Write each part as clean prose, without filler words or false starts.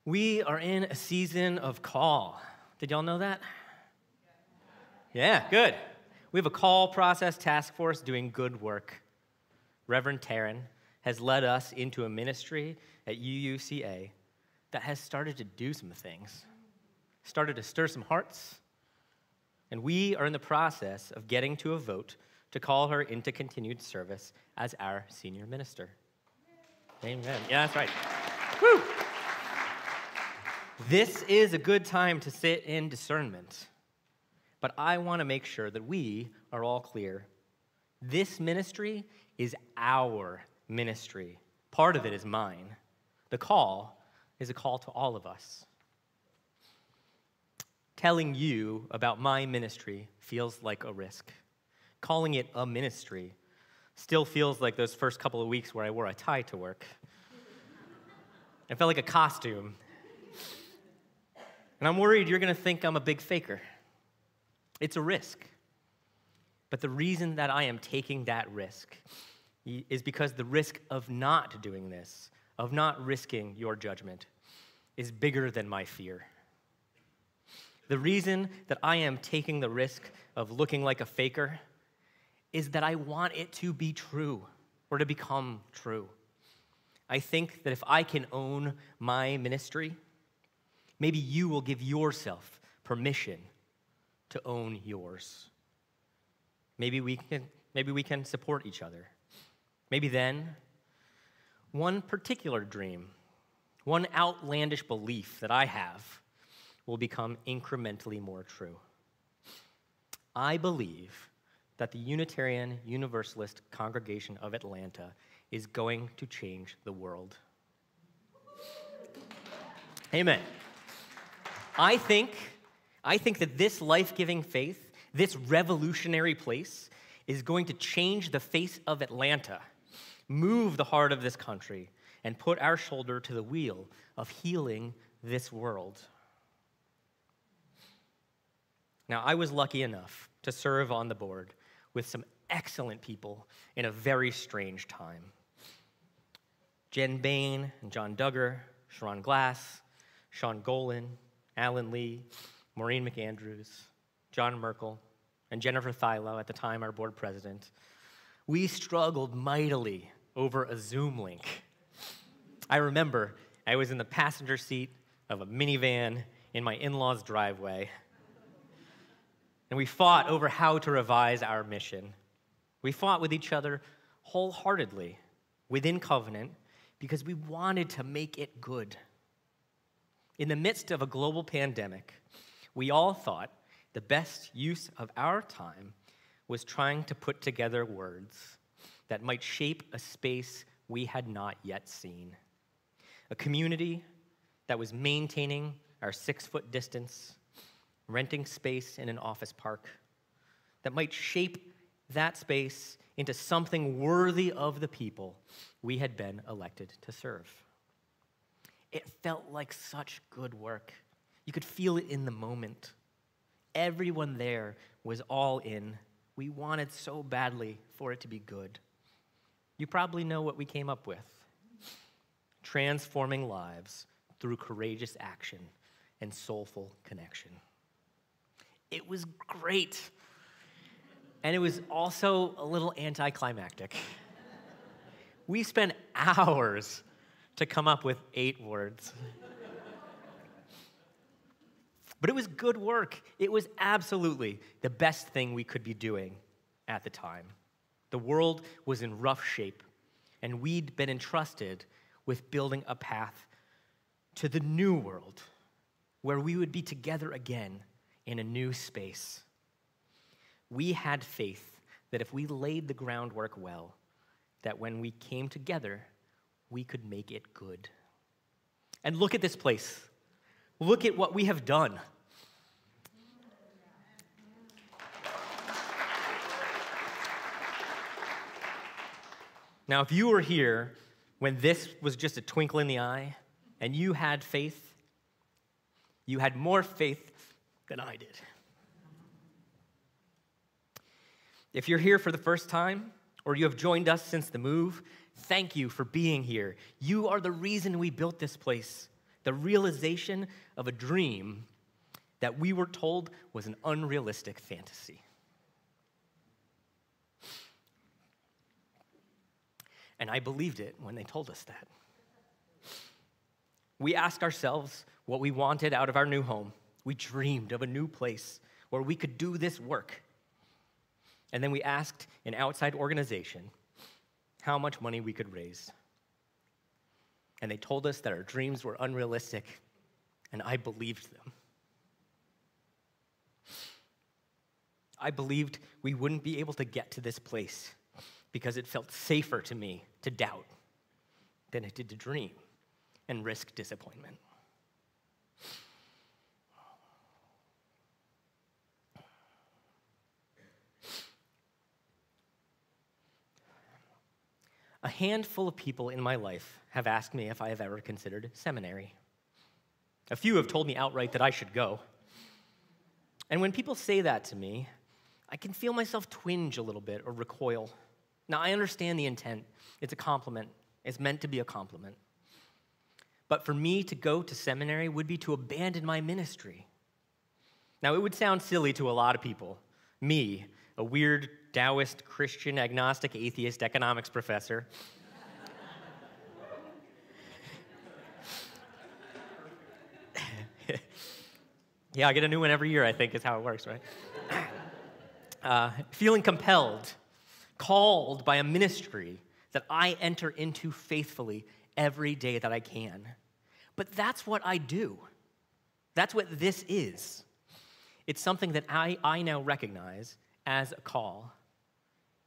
We are in a season of call. Did y'all know that? Yeah, good. We have a call process task force doing good work. Reverend Taryn has led us into a ministry at UUCA that has started to do some things, started to stir some hearts, and we are in the process of getting to a vote to call her into continued service as our senior minister. Amen. Yeah, that's right. Woo! This is a good time to sit in discernment, but I want to make sure that we are all clear. This ministry is our ministry. Part of it is mine. The call is a call to all of us. Telling you about my ministry feels like a risk. Calling it a ministry still feels like those first couple of weeks where I wore a tie to work. It felt like a costume. And I'm worried you're going to think I'm a big faker. It's a risk. But the reason that I am taking that risk is because the risk of not doing this, of not risking your judgment, is bigger than my fear. The reason that I am taking the risk of looking like a faker is that I want it to be true or to become true. I think that if I can own my ministry, maybe you will give yourself permission to own yours. Maybe we can support each other. Maybe then, one particular dream, one outlandish belief that I have will become incrementally more true. I believe that the Unitarian Universalist Congregation of Atlanta is going to change the world. Amen. I think that this life-giving faith, this revolutionary place, is going to change the face of Atlanta, move the heart of this country, and put our shoulder to the wheel of healing this world. Now, I was lucky enough to serve on the board with some excellent people in a very strange time. Jen Bain and John Duggar, Sharon Glass, Sean Golan, Alan Lee, Maureen McAndrews, John Merkel, and Jennifer Thilo, at the time our board president. We struggled mightily over a Zoom link. I remember I was in the passenger seat of a minivan in my in-laws' driveway, and we fought over how to revise our mission. We fought with each other wholeheartedly, within covenant, because we wanted to make it good. In the midst of a global pandemic, we all thought the best use of our time was trying to put together words that might shape a space we had not yet seen. A community that was maintaining our 6-foot distance, renting space in an office park, that might shape that space into something worthy of the people we had been elected to serve. It felt like such good work. You could feel it in the moment. Everyone there was all in. We wanted so badly for it to be good. You probably know what we came up with. Transforming lives through courageous action and soulful connection. It was great. And it was also a little anticlimactic. We spent hours to come up with 8 words. But it was good work. It was absolutely the best thing we could be doing at the time. The world was in rough shape, and we'd been entrusted with building a path to the new world, where we would be together again in a new space. We had faith that if we laid the groundwork well, that when we came together, we could make it good. And look at this place. Look at what we have done. Now, if you were here when this was just a twinkle in the eye and you had faith, you had more faith than I did. If you're here for the first time, or you have joined us since the move, thank you for being here. You are the reason we built this place. the realization of a dream that we were told was an unrealistic fantasy. And I believed it when they told us that. We asked ourselves what we wanted out of our new home. We dreamed of a new place where we could do this work. And then we asked an outside organization how much money we could raise. And they told us that our dreams were unrealistic, and I believed them. I believed we wouldn't be able to get to this place because it felt safer to me to doubt than it did to dream and risk disappointment. A handful of people in my life have asked me if I have ever considered seminary. A few have told me outright that I should go. And when people say that to me, I can feel myself twinge a little bit or recoil. Now, I understand the intent. It's a compliment. It's meant to be a compliment. But for me to go to seminary would be to abandon my ministry. Now, it would sound silly to a lot of people. Me, a weird Taoist, Christian, agnostic, atheist economics professor. Yeah, I get a new one every year, I think is how it works, right? Feeling compelled, called by a ministry that I enter into faithfully every day that I can. But that's what I do. That's what this is. It's something that I now recognize as a call.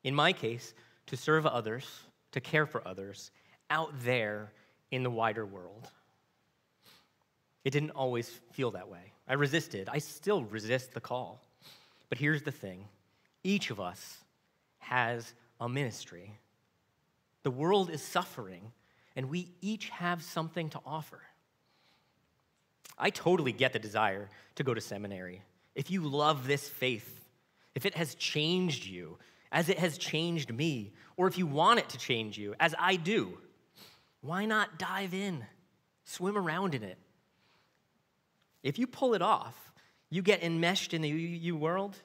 In my case, to serve others, to care for others, out there in the wider world. It didn't always feel that way. I resisted. I still resist the call. But here's the thing. Each of us has a ministry. The world is suffering, and we each have something to offer. I totally get the desire to go to seminary. If you love this faith, if it has changed you, as it has changed me, or if you want it to change you, as I do, why not dive in, swim around in it? If you pull it off, you get enmeshed in the UU world.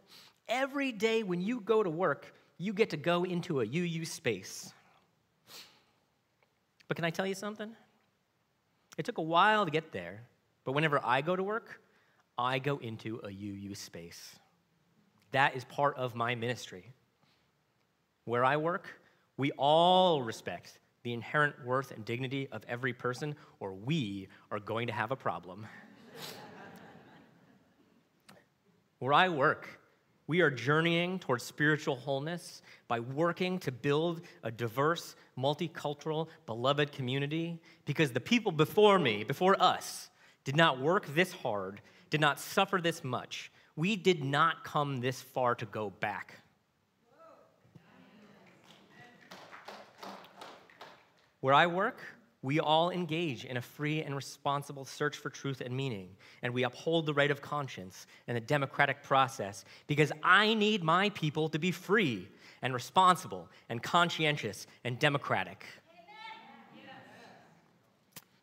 Every day when you go to work, you get to go into a UU space. But can I tell you something? It took a while to get there, but whenever I go to work, I go into a UU space. That is part of my ministry. Where I work, we all respect the inherent worth and dignity of every person, or we are going to have a problem. Where I work, we are journeying towards spiritual wholeness by working to build a diverse, multicultural, beloved community because the people before me, before us, did not work this hard, did not suffer this much. We did not come this far to go back. Where I work, we all engage in a free and responsible search for truth and meaning, and we uphold the right of conscience and the democratic process because I need my people to be free and responsible and conscientious and democratic. Amen.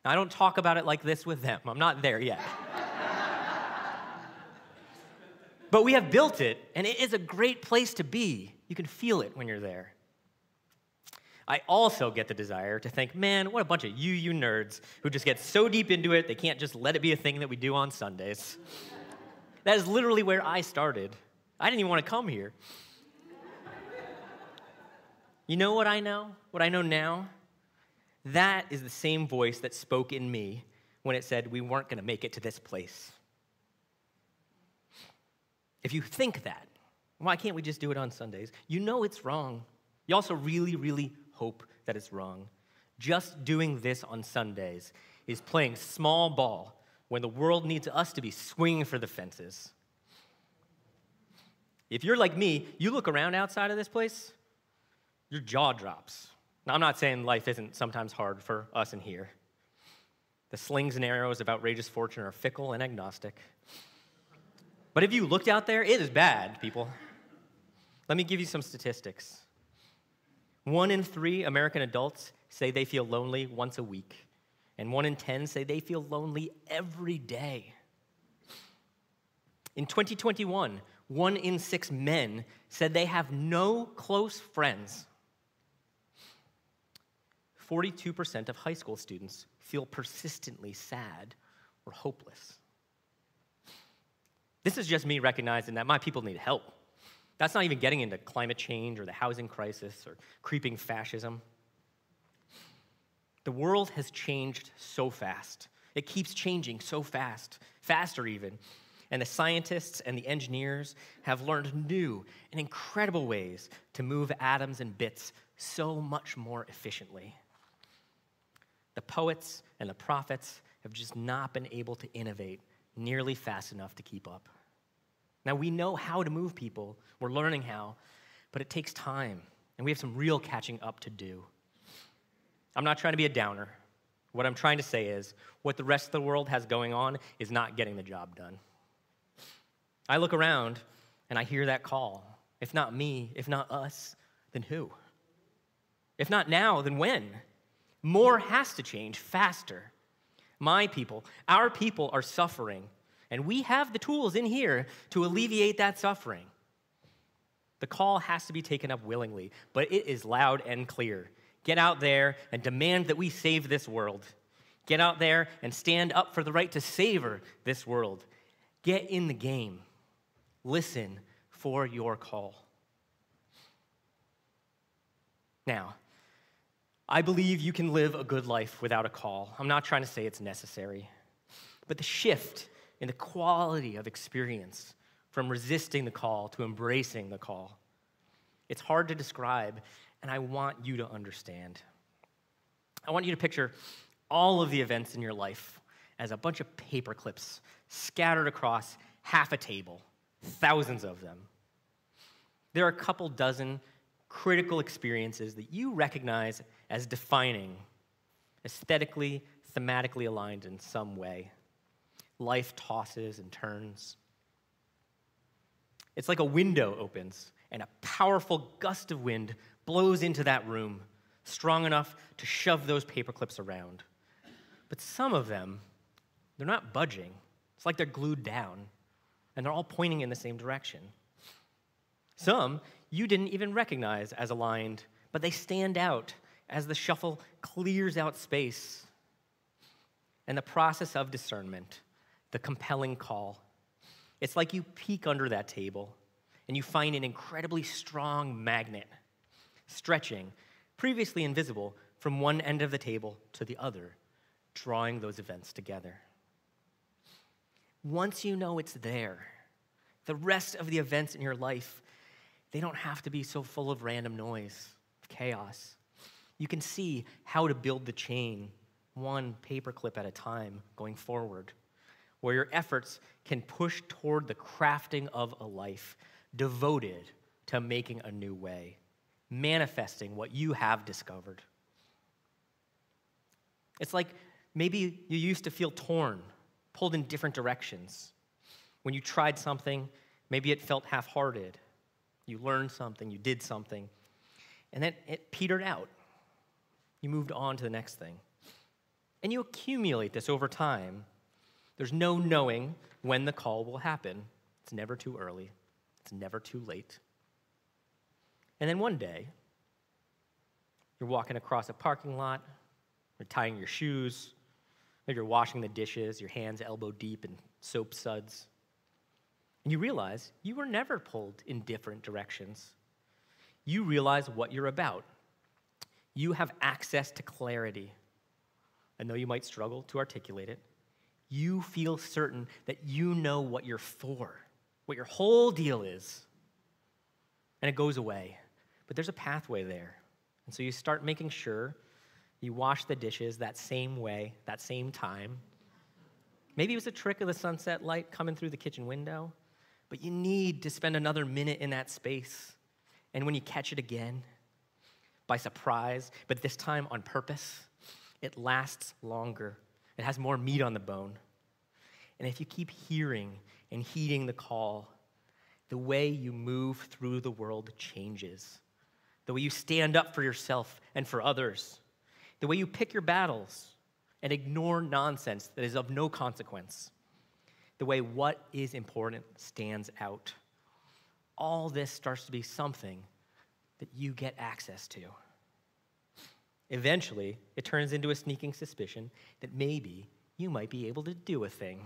Now, I don't talk about it like this with them. I'm not there yet. But we have built it, and it is a great place to be. You can feel it when you're there. I also get the desire to think, man, what a bunch of UU nerds who just get so deep into it, they can't just let it be a thing that we do on Sundays. That is literally where I started. I didn't even want to come here. You know what I know? What I know now? That is the same voice that spoke in me when it said we weren't going to make it to this place. If you think that, why can't we just do it on Sundays? You know it's wrong. You also really, really hope that it's wrong. Just doing this on Sundays is playing small ball when the world needs us to be swinging for the fences. If you're like me, you look around outside of this place, your jaw drops. Now, I'm not saying life isn't sometimes hard for us in here. The slings and arrows of outrageous fortune are fickle and agnostic. But if you looked out there, it is bad, people. Let me give you some statistics. 1 in 3 American adults say they feel lonely once a week. and 1 in 10 say they feel lonely every day. In 2021, 1 in 6 men said they have no close friends. 42% of high school students feel persistently sad or hopeless. This is just me recognizing that my people need help. That's not even getting into climate change or the housing crisis or creeping fascism. The world has changed so fast. It keeps changing so fast, faster even. And the scientists and the engineers have learned new and incredible ways to move atoms and bits so much more efficiently. The poets and the prophets have just not been able to innovate nearly fast enough to keep up. Now, we know how to move people. We're learning how, but it takes time, and we have some real catching up to do. I'm not trying to be a downer. What I'm trying to say is what the rest of the world has going on is not getting the job done. I look around, and I hear that call. If not me, if not us, then who? If not now, then when? More has to change faster. My people, our people are suffering, and we have the tools in here to alleviate that suffering. The call has to be taken up willingly, but it is loud and clear. Get out there and demand that we save this world. Get out there and stand up for the right to savor this world. Get in the game. Listen for your call. Now, I believe you can live a good life without a call. I'm not trying to say it's necessary. But the shift in the quality of experience from resisting the call to embracing the call, it's hard to describe, and I want you to understand. I want you to picture all of the events in your life as a bunch of paper clips scattered across half a table, thousands of them. There are a couple dozen critical experiences that you recognize as defining, aesthetically, thematically aligned in some way. Life tosses and turns. It's like a window opens and a powerful gust of wind blows into that room, strong enough to shove those paper clips around. But some of them, they're not budging. It's like they're glued down, and they're all pointing in the same direction. Some you didn't even recognize as aligned, but they stand out as the shuffle clears out space. And the process of discernment, the compelling call, it's like you peek under that table and you find an incredibly strong magnet stretching, previously invisible, from one end of the table to the other, drawing those events together. Once you know it's there, the rest of the events in your life, they don't have to be so full of random noise, chaos. You can see how to build the chain, one paperclip at a time, going forward, where your efforts can push toward the crafting of a life devoted to making a new way, manifesting what you have discovered. It's like maybe you used to feel torn, pulled in different directions. When you tried something, maybe it felt half-hearted. You learned something, you did something, and then it petered out. You moved on to the next thing. And you accumulate this over time. There's no knowing when the call will happen. It's never too early. It's never too late. And then one day, you're walking across a parking lot, you're tying your shoes, maybe you're washing the dishes, your hands elbow deep in soap suds. And you realize you were never pulled in different directions. You realize what you're about. You have access to clarity. And though you might struggle to articulate it, you feel certain that you know what you're for, what your whole deal is. And it goes away. But there's a pathway there. And so you start making sure you wash the dishes that same way, that same time. Maybe it was a trick of the sunset light coming through the kitchen window, but you need to spend another minute in that space. And when you catch it again, by surprise, but this time on purpose, it lasts longer. It has more meat on the bone. And if you keep hearing and heeding the call, the way you move through the world changes. The way you stand up for yourself and for others. The way you pick your battles and ignore nonsense that is of no consequence. The way what is important stands out. All this starts to be something that you get access to. Eventually, it turns into a sneaking suspicion that maybe you might be able to do a thing.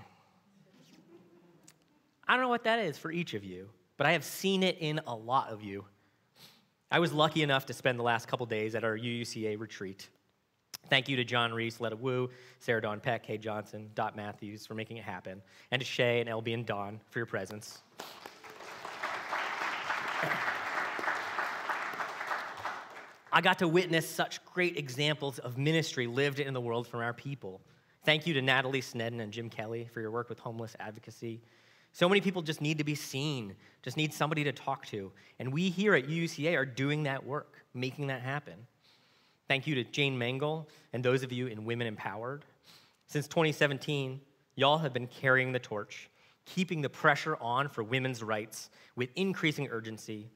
I don't know what that is for each of you, but I have seen it in a lot of you. I was lucky enough to spend the last couple days at our UUCA retreat. Thank you to John Reese, Letta Wu, Sarah Dawn Peck, Kay Johnson, Dot Matthews for making it happen, and to Shay and LB and Dawn for your presence. I got to witness such great examples of ministry lived in the world from our people. Thank you to Natalie Snedden and Jim Kelly for your work with homeless advocacy. So many people just need to be seen, just need somebody to talk to. And we here at UUCA are doing that work, making that happen. Thank you to Jane Mangle and those of you in Women Empowered. Since 2017, y'all have been carrying the torch, keeping the pressure on for women's rights with increasing urgency.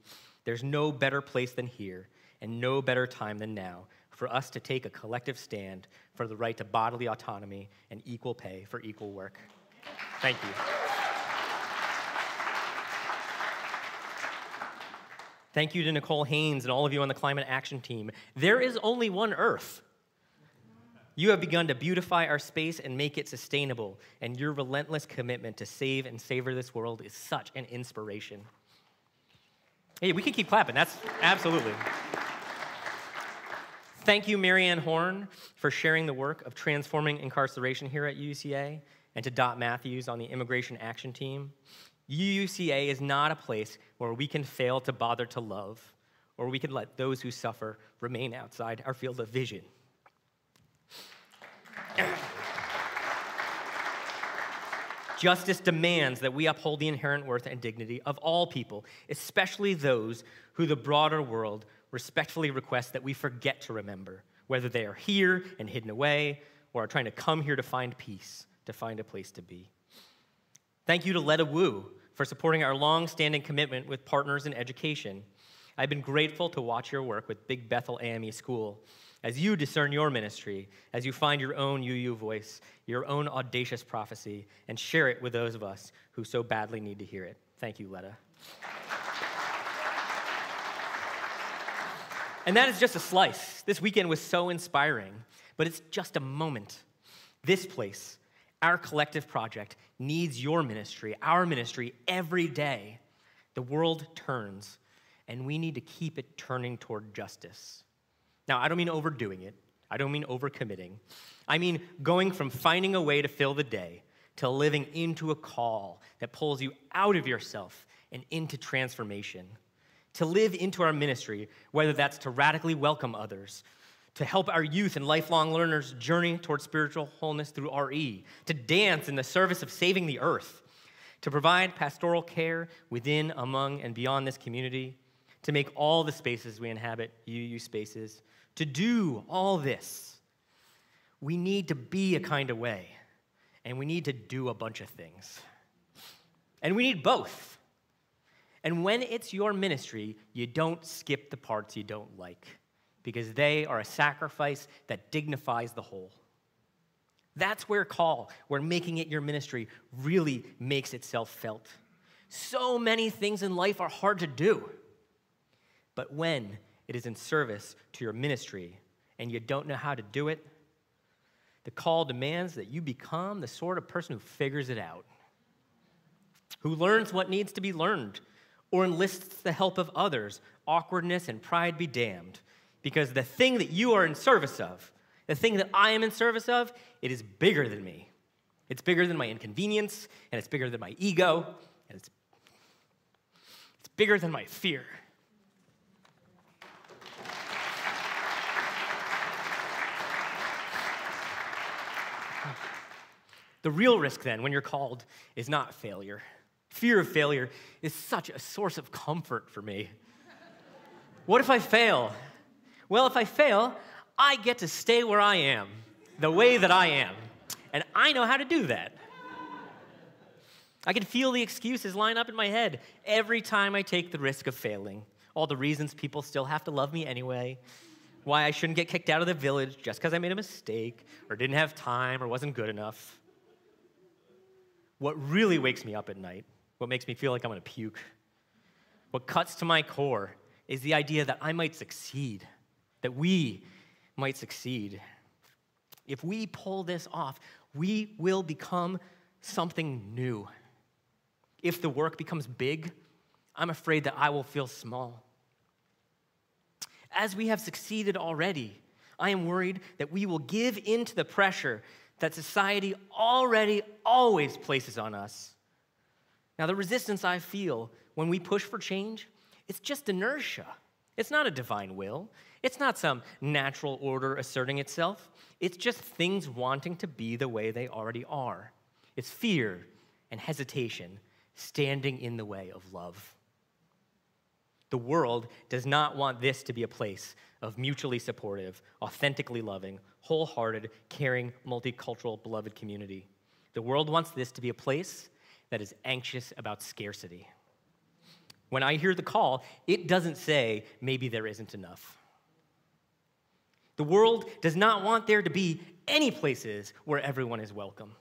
There's no better place than here, and no better time than now for us to take a collective stand for the right to bodily autonomy and equal pay for equal work. Thank you. Thank you to Nicole Haynes and all of you on the climate action team. There is only one Earth. You have begun to beautify our space and make it sustainable, and your relentless commitment to save and savor this world is such an inspiration. Hey, we can keep clapping. That's absolutely. Thank you, Marianne Horn, for sharing the work of transforming incarceration here at UCA, and to Dot Matthews on the immigration action team. UCA is not a place where we can fail to bother to love, or we can let those who suffer remain outside our field of vision. Justice demands that we uphold the inherent worth and dignity of all people, especially those who the broader world respectfully requests that we forget to remember, whether they are here and hidden away or are trying to come here to find peace, to find a place to be. Thank you to Letta Wu for supporting our long-standing commitment with partners in education. I've been grateful to watch your work with Big Bethel AME School as you discern your ministry, as you find your own UU voice, your own audacious prophecy, and share it with those of us who so badly need to hear it. Thank you, Letta. And that is just a slice. This weekend was so inspiring, but it's just a moment. This place, our collective project, needs your ministry, our ministry, every day. The world turns, and we need to keep it turning toward justice. Now, I don't mean overdoing it. I don't mean overcommitting. I mean going from finding a way to fill the day to living into a call that pulls you out of yourself and into transformation. To live into our ministry, whether that's to radically welcome others, to help our youth and lifelong learners journey toward spiritual wholeness through RE, to dance in the service of saving the earth, to provide pastoral care within, among, and beyond this community, to make all the spaces we inhabit UU spaces. To do all this, we need to be a kind of way, and we need to do a bunch of things. And we need both. And when it's your ministry, you don't skip the parts you don't like, because they are a sacrifice that dignifies the whole. That's where making it your ministry really makes itself felt. So many things in life are hard to do. But when it is in service to your ministry and you don't know how to do it, the call demands that you become the sort of person who figures it out, who learns what needs to be learned, or enlists the help of others. Awkwardness and pride be damned, because the thing that you are in service of, the thing that I am in service of, it is bigger than me. It's bigger than my inconvenience, and it's bigger than my ego, and it's bigger than my fear. The real risk then, when you're called, is not failure. Fear of failure is such a source of comfort for me. What if I fail? Well, if I fail, I get to stay where I am, the way that I am. And I know how to do that. I can feel the excuses line up in my head every time I take the risk of failing. All the reasons people still have to love me anyway. why I shouldn't get kicked out of the village just because I made a mistake or didn't have time or wasn't good enough. What really wakes me up at night, what makes me feel like I'm going to puke, what cuts to my core is the idea that I might succeed, that we might succeed. If we pull this off, we will become something new. If the work becomes big, I'm afraid that I will feel small. As we have succeeded already, I am worried that we will give in to the pressure that society already always places on us. Now, the resistance I feel when we push for change, it's just inertia. It's not a divine will. It's not some natural order asserting itself. It's just things wanting to be the way they already are. It's fear and hesitation standing in the way of love. The world does not want this to be a place of mutually supportive, authentically loving, wholehearted, caring, multicultural, beloved community. The world wants this to be a place that is anxious about scarcity. When I hear the call, it doesn't say, maybe there isn't enough. The world does not want there to be any places where everyone is welcome.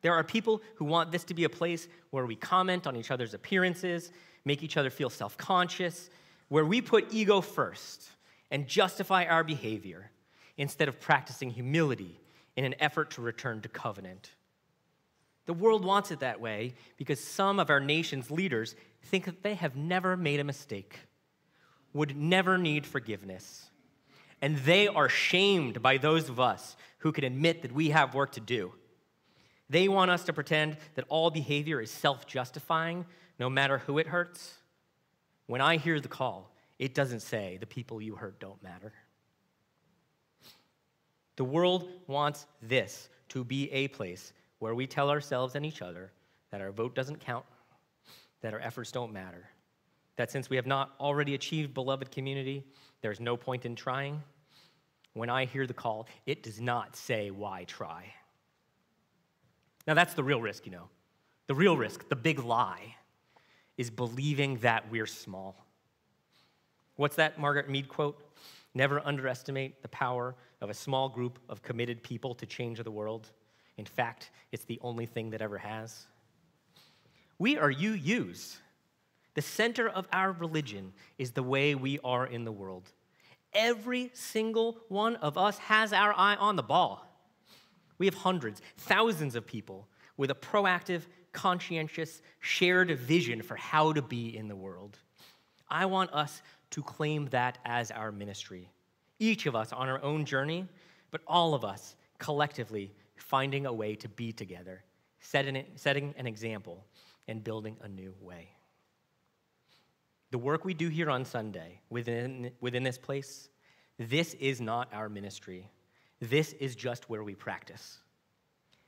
There are people who want this to be a place where we comment on each other's appearances, make each other feel self-conscious, where we put ego first and justify our behavior instead of practicing humility in an effort to return to covenant. The world wants it that way because some of our nation's leaders think that they have never made a mistake, would never need forgiveness, and they are shamed by those of us who can admit that we have work to do. They want us to pretend that all behavior is self-justifying, no matter who it hurts. When I hear the call, it doesn't say the people you hurt don't matter. The world wants this to be a place where we tell ourselves and each other that our vote doesn't count, that our efforts don't matter, that since we have not already achieved beloved community, there's no point in trying. When I hear the call, it does not say why try. Now that's the real risk, The real risk, the big lie, is believing that we're small. What's that Margaret Mead quote? Never underestimate the power of a small group of committed people to change the world. In fact, it's the only thing that ever has. We are UUs. The center of our religion is the way we are in the world. Every single one of us has our eye on the ball. We have hundreds, thousands of people with a proactive, conscientious, shared vision for how to be in the world. I want us to claim that as our ministry. Each of us on our own journey, but all of us collectively finding a way to be together, setting an example, and building a new way. The work we do here on Sunday within this place, this is not our ministry. This is just where we practice.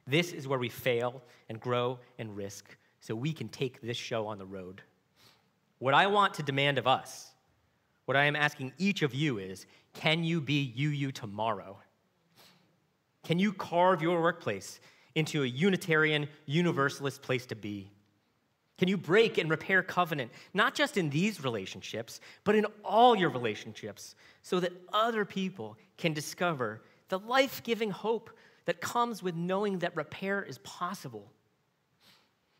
This is where we fail and grow and risk so we can take this show on the road. What I want to demand of us, what I am asking each of you is, can you be UU tomorrow? Can you carve your workplace into a Unitarian, Universalist place to be? Can you break and repair covenant, not just in these relationships, but in all your relationships, so that other people can discover the life-giving hope that comes with knowing that repair is possible?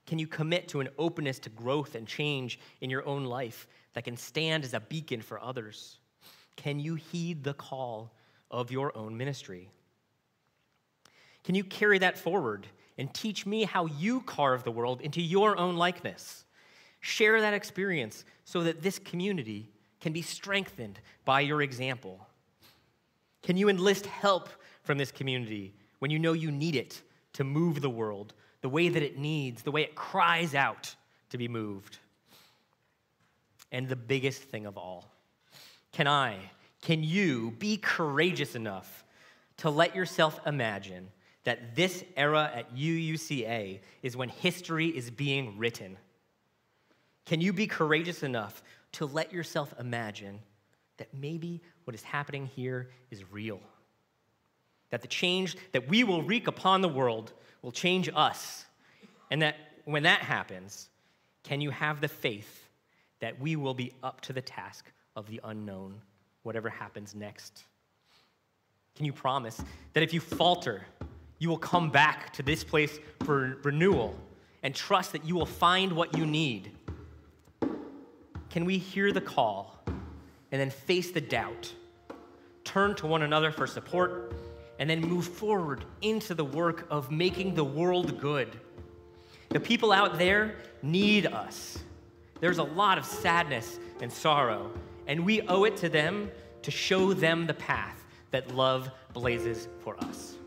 Can you commit to an openness to growth and change in your own life that can stand as a beacon for others? Can you heed the call of your own ministry? Can you carry that forward and teach me how you carve the world into your own likeness? Share that experience so that this community can be strengthened by your example. Can you enlist help from this community when you know you need it to move the world the way that it needs, the way it cries out to be moved? And the biggest thing of all, can you be courageous enough to let yourself imagine that this era at UUCA is when history is being written? Can you be courageous enough to let yourself imagine that maybe what is happening here is real? That the change that we will wreak upon the world will change us. And that when that happens, can you have the faith that we will be up to the task of the unknown whatever happens next? Can you promise that if you falter, you will come back to this place for renewal and trust that you will find what you need? Can we hear the call and then face the doubt, turn to one another for support, and then move forward into the work of making the world good? The people out there need us. There's a lot of sadness and sorrow, and we owe it to them to show them the path that love blazes for us.